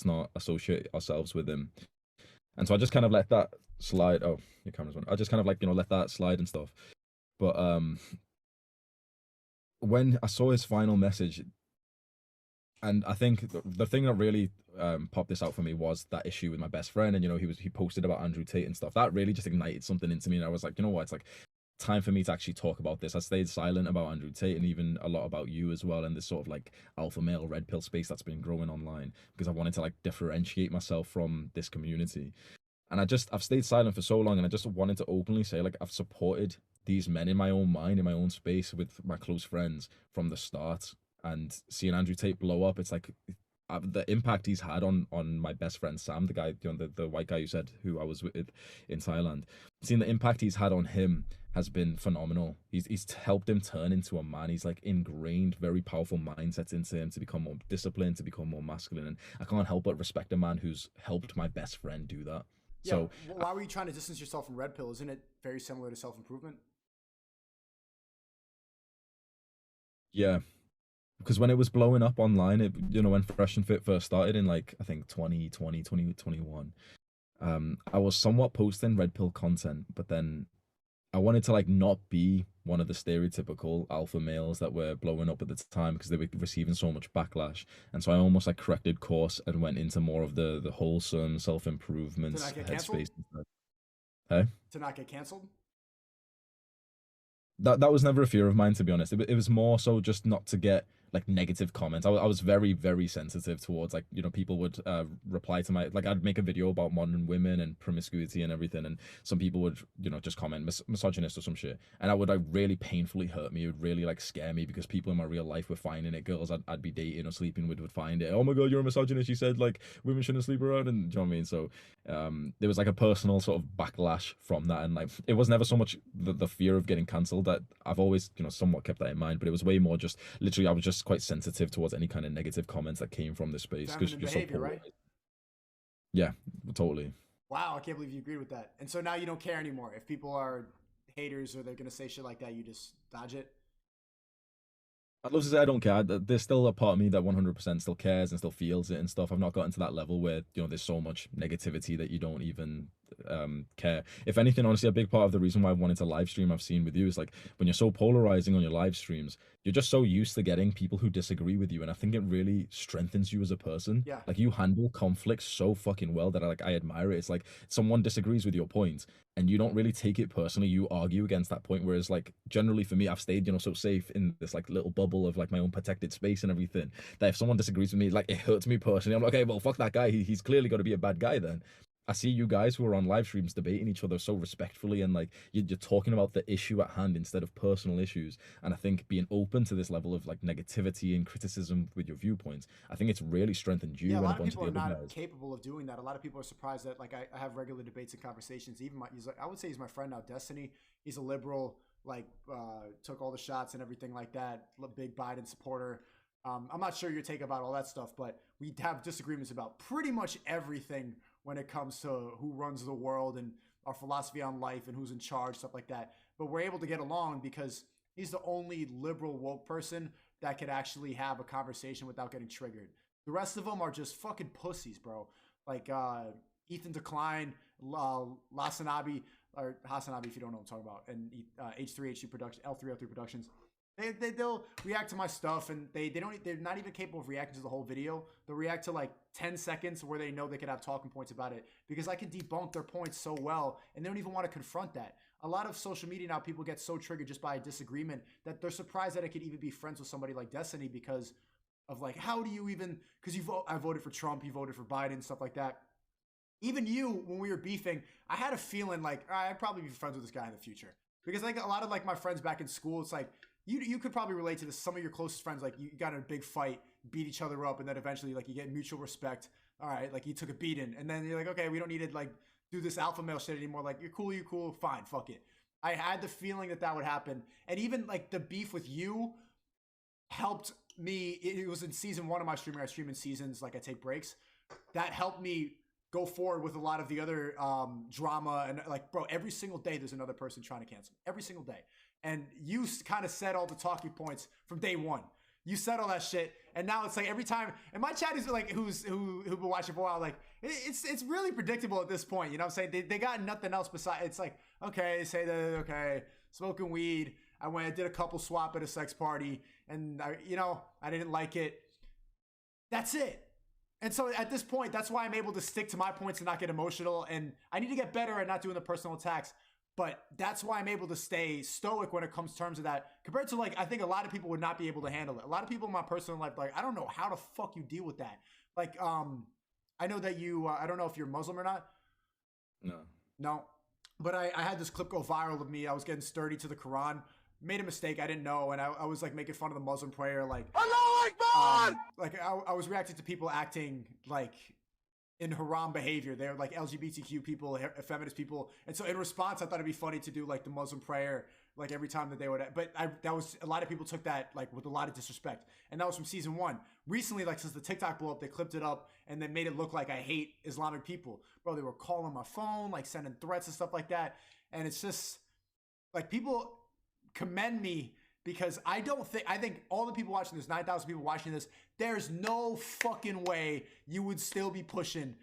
not associate ourselves with him. And so I just kind of let that slide. Oh, your camera's on. I just kind of like, let that slide and stuff. But when I saw his final message, and I think the thing that really popped this out for me was that issue with my best friend, and he posted about Andrew Tate and stuff. That really just ignited something into me, and I was like, you know what, it's like time for me to actually talk about this. I stayed silent about Andrew Tate and even a lot about you as well, and this sort of like alpha male red pill space that's been growing online, because I wanted to like differentiate myself from this community. And I've stayed silent for so long, and I just wanted to openly say, like, I've supported these men in my own mind, in my own space, with my close friends from the start. And seeing Andrew Tate blow up, it's like the impact he's had on my best friend Sam, the guy, the white guy you said who I was with in Thailand. Seeing the impact he's had on him has been phenomenal. He's helped him turn into a man. He's like ingrained very powerful mindsets into him to become more disciplined, to become more masculine. And I can't help but respect a man who's helped my best friend do that. Yeah, So why were you trying to distance yourself from red pill? Isn't it very similar to self improvement? yeah, because when it was blowing up online, when Fresh and Fit first started in like I think 2020, 2021, I was somewhat posting red pill content, but then I wanted to like not be one of the stereotypical alpha males that were blowing up at the time because they were receiving so much backlash. And so I almost like corrected course and went into more of the wholesome self To improvement not get canceled? headspace instead. Hey? To not get canceled? That was never a fear of mine, to be honest. It was more so just not to get like negative comments. I was very very sensitive towards like people would reply to my, like, I'd make a video about modern women and promiscuity and everything, and some people would just comment misogynist or some shit, and I would like really painfully hurt me. It would really like scare me because people in my real life were finding it. Girls I'd be dating or sleeping with would find it. Oh my god, you're a misogynist. You said like women shouldn't sleep around, and do you know what I mean? So there was like a personal sort of backlash from that, and like it was never so much the fear of getting cancelled. That I've always somewhat kept that in mind, but it was way more just literally I was just quite sensitive towards any kind of negative comments that came from this space because Feminine you're so behavior, right? polarized. Yeah, totally. Wow, I can't believe you agreed with that. And so now you don't care anymore. If people are haters or they're going to say shit like that, you just dodge it. I'd love to say I don't care. There's still a part of me that 100% still cares and still feels it and stuff. I've not gotten to that level where there's so much negativity that you don't even care. If anything, honestly, a big part of the reason why I wanted to live stream I've seen with you is like when you're so polarizing on your live streams, you're just so used to getting people who disagree with you, and I think it really strengthens you as a person. Yeah. Like you handle conflict so fucking well that I admire it. It's like someone disagrees with your point and you don't really take it personally. You argue against that point, whereas like generally for me, I've stayed so safe in this like little bubble of like my own protected space and everything, that if someone disagrees with me, like it hurts me personally. I'm like, okay, well, fuck that guy. He's clearly got to be a bad guy then. I see you guys who are on live streams debating each other so respectfully, and like you're talking about the issue at hand instead of personal issues. And I think being open to this level of like negativity and criticism with your viewpoints, I think it's really strengthened Yeah, you a and a lot of bunch of people the are other not guys. capable of doing that. A lot of people are surprised that like I have regular debates and conversations. Even he's like, I would say he's my friend now, Destiny. He's a liberal, like took all the shots and everything like that. Big Biden supporter. I'm not sure your take about all that stuff, but we have disagreements about pretty much everything when it comes to who runs the world and our philosophy on life and who's in charge, stuff like that. But we're able to get along because he's the only liberal woke person that could actually have a conversation without getting triggered. The rest of them are just fucking pussies, bro. Like Ethan Decline, Lasanabi, or Hasanabi, if you don't know what I'm talking about, and H3H2 Production, L303 Productions. They'll react to my stuff, and they're not even capable of reacting to the whole video. They'll react to like 10 seconds where they know they could have talking points about it because I can debunk their points so well, and they don't even want to confront that. A lot of social media now, people get so triggered just by a disagreement that they're surprised that I could even be friends with somebody like Destiny because of like, how do you even, because I voted for Trump, you voted for Biden, stuff like that. Even you, when we were beefing, I had a feeling like, all right, I'd probably be friends with this guy in the future. Because like a lot of like my friends back in school, it's like, you could probably relate to this. Some of your closest friends, like you got in a big fight, beat each other up, and then eventually like you get mutual respect. All right, like you took a beating, and then you're like, okay, we don't need to like do this alpha male shit anymore. Like you're cool, fine, fuck it. I had the feeling that that would happen, and even like the beef with you helped me. It was in season one of my streaming. I stream in seasons, like I take breaks. That helped me go forward with a lot of the other drama and like, bro, every single day there's another person trying to cancel me. Every single day. And you kind of said all the talking points from day one. You said all that shit, and now it's like every time. And my chat is like, who've been watching for a while, like it's really predictable at this point. You know what I'm saying? They got nothing else besides. It's like, okay, say that, okay, smoking weed. I did a couple swap at a sex party, and I didn't like it. That's it. And so at this point, that's why I'm able to stick to my points and not get emotional. And I need to get better at not doing the personal attacks. But that's why I'm able to stay stoic when it comes to terms of that, compared to like, I think a lot of people would not be able to handle it. A lot of people in my personal life, like, I don't know how the fuck you deal with that. Like, I know that I don't know if you're Muslim or not. No. No. But I had this clip go viral of me. I was getting sturdy to the Quran, made a mistake. I didn't know. And I was like making fun of the Muslim prayer. Like, I was reacting to people acting like in haram behavior. They're like LGBTQ people, feminist people. And so in response, I thought it'd be funny to do like the Muslim prayer, like every time that they would, but that was, a lot of people took that like with a lot of disrespect. And that was from season 1. Recently, like since the TikTok blew up, they clipped it up and then made it look like I hate Islamic people. Bro, they were calling my phone, like sending threats and stuff like that. And it's just like, people commend me because I think all the people watching this, 9,000 people watching this, there's no fucking way you would still be pushing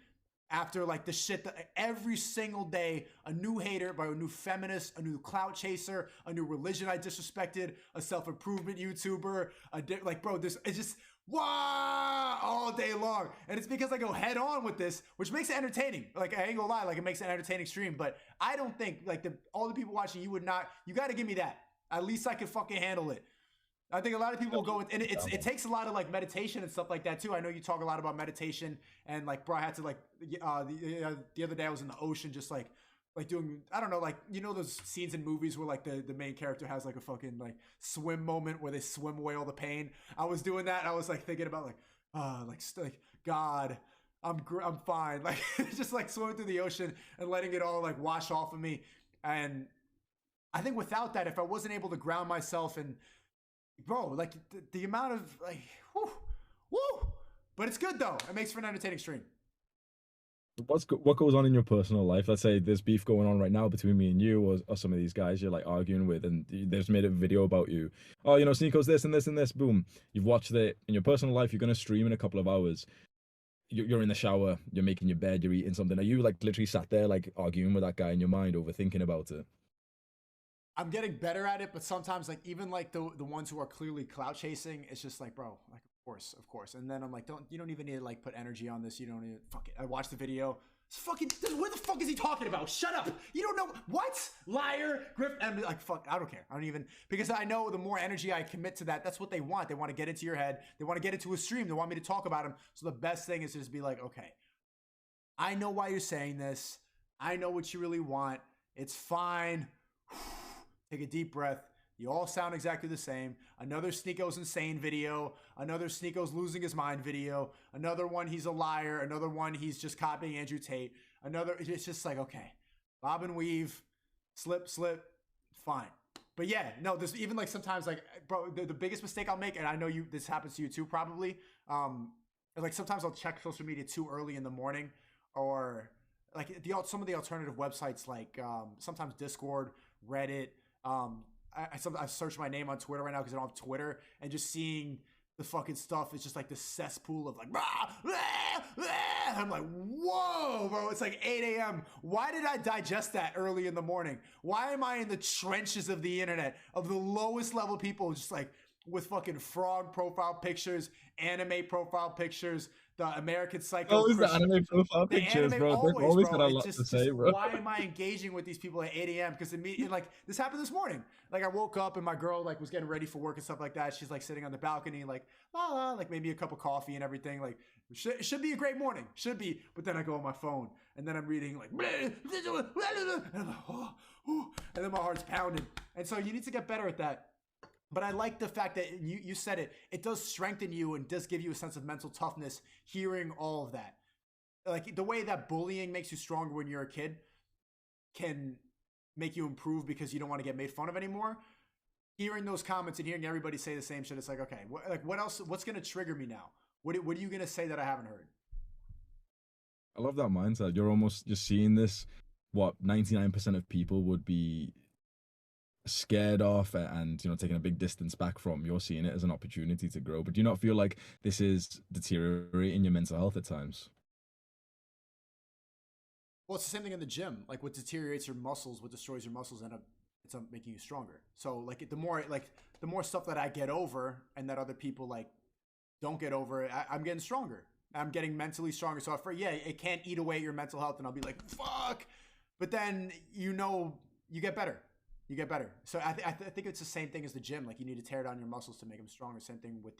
after like the shit that every single day, a new hater by a new feminist, a new clout chaser, a new religion I disrespected, a self-improvement YouTuber, like, bro, it's just, wow, all day long. And it's because I go head on with this, which makes it entertaining. Like, I ain't gonna lie, like it makes it an entertaining stream, but I don't think like all the people watching, you got to give me that. At least I can fucking handle it. I think a lot of people will go with, and it takes a lot of like meditation and stuff like that too. I know you talk a lot about meditation, and like, bro, I had to like, the other day I was in the ocean just like doing, I don't know, like, you know those scenes in movies where like the main character has like a fucking like swim moment where they swim away all the pain. I was doing that. I was like thinking about like God, I'm fine. Like just like swimming through the ocean and letting it all like wash off of me. And I think without that, if I wasn't able to ground myself and, bro, like the amount of like, whoo. But it's good though. It makes for an entertaining stream. What goes on in your personal life? Let's say there's beef going on right now between me and you, or some of these guys you're like arguing with, and they've made a video about you. Oh, Sneako's this and this and this. Boom. You've watched it. In your personal life, you're gonna stream in a couple of hours. You're in the shower. You're making your bed. You're eating something. Are you like literally sat there like arguing with that guy in your mind, overthinking about it? I'm getting better at it, but sometimes like even like the ones who are clearly clout chasing, it's just like, bro, like of course. And then I'm like, you don't even need to like put energy on this. You don't need fuck it. I watched the video. It's fucking, what the fuck is he talking about? Shut up. You don't know what? Liar, Griff. And I'm like, fuck, I don't care. I don't even, because I know the more energy I commit to that, that's what they want. They want to get into your head. They want to get into a stream. They want me to talk about him. So the best thing is to just be like, okay, I know why you're saying this. I know what you really want. It's fine. Take a deep breath. You all sound exactly the same. Another Sneako's insane video. Another Sneako's losing his mind video. Another one, he's a liar. Another one, he's just copying Andrew Tate. Another, it's just like, okay, bob and weave, slip, fine. But yeah, no, there's even like sometimes like, bro, the biggest mistake I'll make, and I know this happens to you too probably, like sometimes I'll check social media too early in the morning, or like some of the alternative websites, like sometimes Discord, Reddit, I search my name on Twitter right now because I don't have Twitter, and just seeing the fucking stuff is just like the cesspool of like, I'm like, whoa, bro, it's like 8 a.m. Why did I digest that early in the morning? Why am I in the trenches of the internet, of the lowest level people, just like with fucking frog profile pictures, anime profile pictures, the American Psycho. Always the anime profile pictures, bro. They've always got a lot to say, bro. Why am I engaging with these people at 8 a.m.? Because like this happened this morning. Like I woke up and my girl like was getting ready for work and stuff like that. She's like sitting on the balcony, like like maybe a cup of coffee and everything. Like should be a great morning, should be. But then I go on my phone and then I'm reading like, and I'm like, oh, and then my heart's pounding. And so you need to get better at that. But I like the fact that you said it. It does strengthen you and does give you a sense of mental toughness hearing all of that. Like the way that bullying makes you stronger when you're a kid can make you improve because you don't want to get made fun of anymore. Hearing those comments and hearing everybody say the same shit, it's like, okay, what else? What's going to trigger me now? What are you going to say that I haven't heard? I love that mindset. You're almost just seeing this, what 99% of people would be scared off and taking a big distance back from, you're seeing it as an opportunity to grow. But do you not feel like this is deteriorating your mental health at times? Well, it's the same thing in the gym. Like what deteriorates your muscles, what destroys your muscles, it's up making you stronger. So like the more stuff that I get over and that other people like don't get over, I'm getting stronger. I'm getting mentally stronger. So yeah, it can't eat away at your mental health, and I'll be like fuck, but then you get better. You get better. So I think it's the same thing as the gym. Like you need to tear down your muscles to make them stronger. Same thing with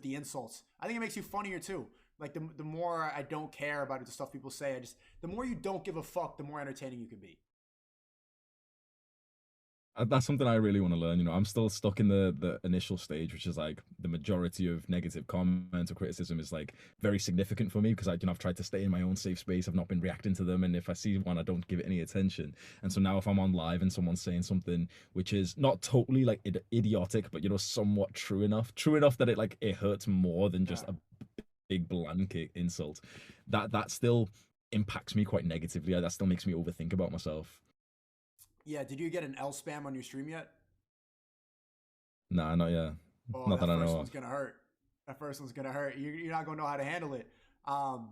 the insults. I think it makes you funnier too. Like the more I don't care about the stuff people say, the more you don't give a fuck, the more entertaining you can be. That's something I really want to learn. I'm still stuck in the initial stage, which is like the majority of negative comment or criticism is like very significant for me because I've tried to stay in my own safe space. I've not been reacting to them, and if I see one, I don't give it any attention. And so now, if I'm on live and someone's saying something which is not totally like idiotic, but somewhat true enough that it hurts more than just Yeah. a big blanket insult, that still impacts me quite negatively. That still makes me overthink about myself. Yeah. Did you get an L spam on your stream yet? Nah, not yet. Oh, Not that that I first know one's of. gonna hurt. That first one's gonna hurt. You're not gonna know how to handle it. Um,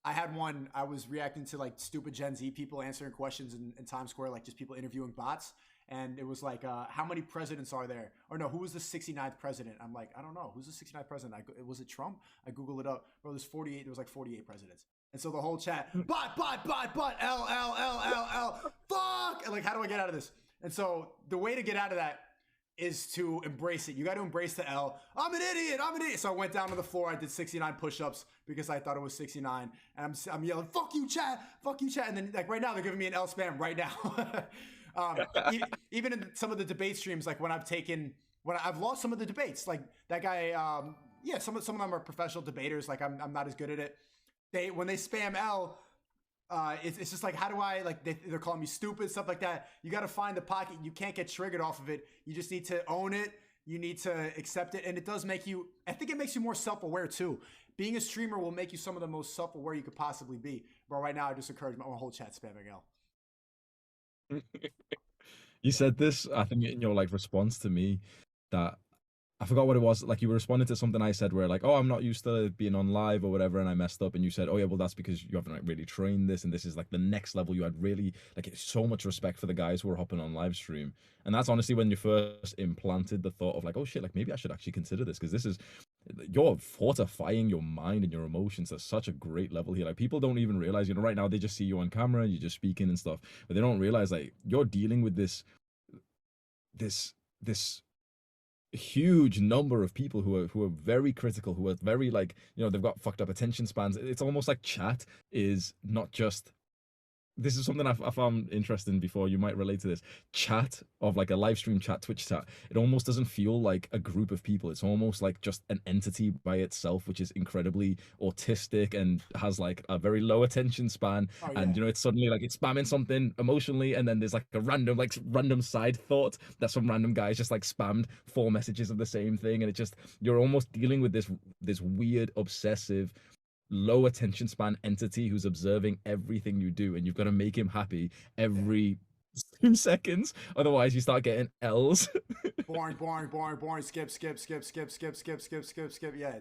I had one. I was reacting to like stupid Gen Z people answering questions in Times Square, like just people interviewing bots. And it was like, how many presidents are there? Or no, who was the 69th president? I'm like, I don't know. Who's the 69th president? Was it Trump? I Googled it up. Bro, there's 48. There was like 48 presidents. And so the whole chat, bot, L, fuck. And like, how do I get out of this? And so the way to get out of that is to embrace it. You got to embrace the L. I'm an idiot. I'm an idiot. So I went down to the floor. I did 69 push-ups because I thought it was 69. And I'm yelling, fuck you, chat. Fuck you, chat. And then like right now, they're giving me an L spam right now. Even in some of the debate streams, like when I've lost some of the debates, like that guy, yeah, some of them are professional debaters. Like I'm not as good at it. When they spam L, it's just like, how do I like they're calling me stupid, stuff like that. You got to find the pocket. You can't get triggered off of it. You just need to own it. You need to accept it, and it does make you. I think it makes you more self-aware too. Being a streamer will make you some of the most self-aware you could possibly be. But right now, I just encourage my whole chat spamming L. You Yeah. said this, I think, in your like response to me that I forgot what it was. Like you were responding to something I said where like, oh, I'm not used to being on live or whatever, and I messed up, and you said, oh yeah, well that's because you haven't like really trained this, and this is like the next level. You had really like so much respect for the guys who are hopping on live stream, and that's honestly when you first implanted the thought of like, oh shit, like maybe I should actually consider this because this is you're fortifying your mind and your emotions at such a great level here. Like people don't even realize, right now they just see you on camera, you're just speaking and stuff, but they don't realize like you're dealing with this huge number of people who are very critical, who are very like, they've got fucked up attention spans. It's almost like chat is not just, this is something I found interesting before. You might relate to this chat of like a live stream chat, Twitch chat. It almost doesn't feel like a group of people. It's almost like just an entity by itself, which is incredibly autistic and has like a very low attention span. Oh yeah. And it's suddenly like it's spamming something emotionally, and then there's like a random side thought that some random guys just like spammed 4 messages of the same thing, and it just, you're almost dealing with this weird obsessive low attention span entity who's observing everything you do, and you've got to make him happy Yeah. every 2 seconds. Otherwise, you start getting L's. Boring. Skip. Yeah,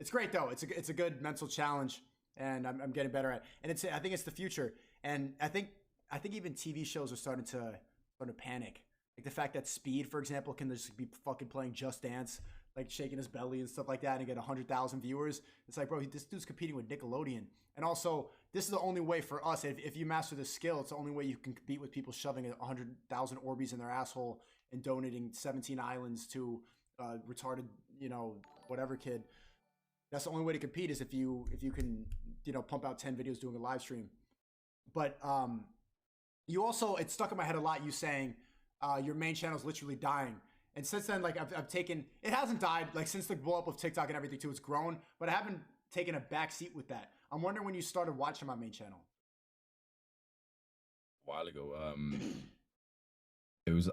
it's great though. It's a good mental challenge, and I'm getting better at. And I think it's the future, and I think even TV shows are starting to panic. Like the fact that Speed, for example, can just be fucking playing Just Dance, like shaking his belly and stuff like that, and get 100,000 viewers. It's like, bro, this dude's competing with Nickelodeon, and also this is the only way for us. If you master this skill, it's the only way you can compete with people shoving 100,000 Orbeez in their asshole and donating 17 islands to retarded, whatever kid. That's the only way to compete is if you can, pump out 10 videos doing a live stream. But you also, it stuck in my head a lot. You saying your main channel is literally dying. And since then, like I've taken, it hasn't died. Like since the blow up of TikTok and everything too, it's grown. But I haven't taken a back seat with that. I'm wondering when you started watching my main channel. A while ago, it was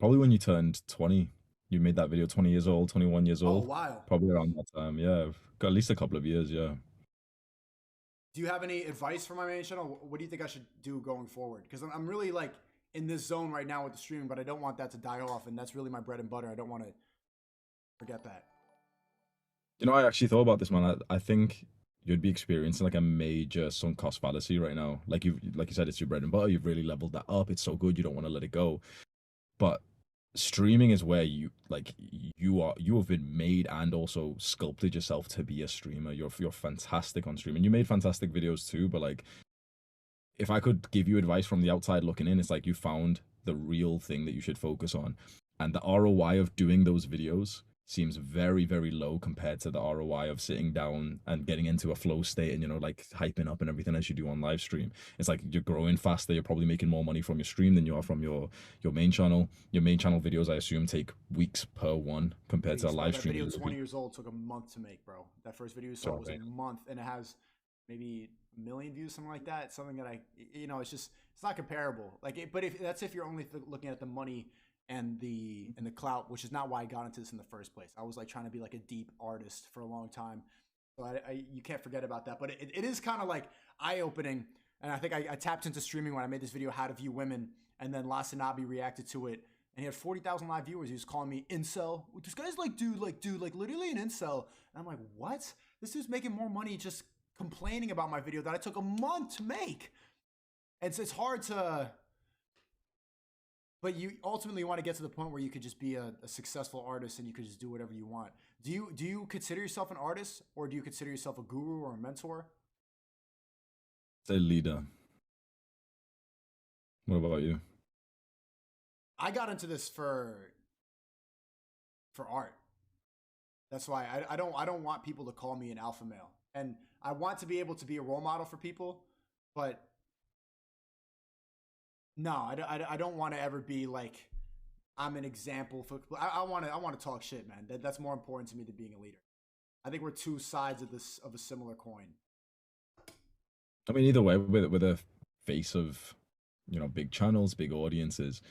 probably when you turned 20. You made that video 20 years old, 21 years Oh, old, wow. probably around that time. Yeah, got at least a couple of years. Yeah. Do you have any advice for my main channel? What do you think I should do going forward? Because I'm really like in this zone right now with the streaming, but I don't want that to die off, and that's really my bread and butter. I don't want to forget that. You know, I actually thought about this, man. I think you'd be experiencing like a major sunk cost fallacy right now. Like you said, it's your bread and butter. You've really leveled that up. It's so good. You don't want to let it go. But streaming is where you have been made and also sculpted yourself to be a streamer. You're fantastic on streaming. You made fantastic videos too, but like if I could give you advice from the outside looking in, it's like you found the real thing that you should focus on. And the ROI of doing those videos seems very, very low compared to the ROI of sitting down and getting into a flow state and, like hyping up and everything as you do on live stream. It's like you're growing faster. You're probably making more money from your stream than you are from your main channel. Your main channel videos, I assume, take weeks per one compared to a live That stream. video, 20 years old, took a month to make, bro. That first video you saw was a month, and it has maybe a million views, something like that. It's something that it's not comparable. But if you're only looking at the money and the clout, which is not why I got into this in the first place. I was like trying to be like a deep artist for a long time, so you can't forget about that. But it is kind of like eye opening, and I think I tapped into streaming when I made this video, how to view women, and then Lasanabi reacted to it, and he had 40,000 live viewers. He was calling me incel. This guy's like literally an incel, and I'm like, what? This dude's making more money just complaining about my video that I took a month to make. And so it's hard to. But you ultimately want to get to the point where you could just be a successful artist and you could just do whatever you want. Do you consider yourself an artist, or do you consider yourself a guru or a mentor? It's a leader. What about you? I got into this for art. That's why I don't want people to call me an alpha male, and I want to be able to be a role model for people, but no, I don't want to ever be like I'm an example for. I want to talk shit, man. That's more important to me than being a leader. I think we're two sides of a similar coin. I mean, either way, with a face of big channels, big audiences,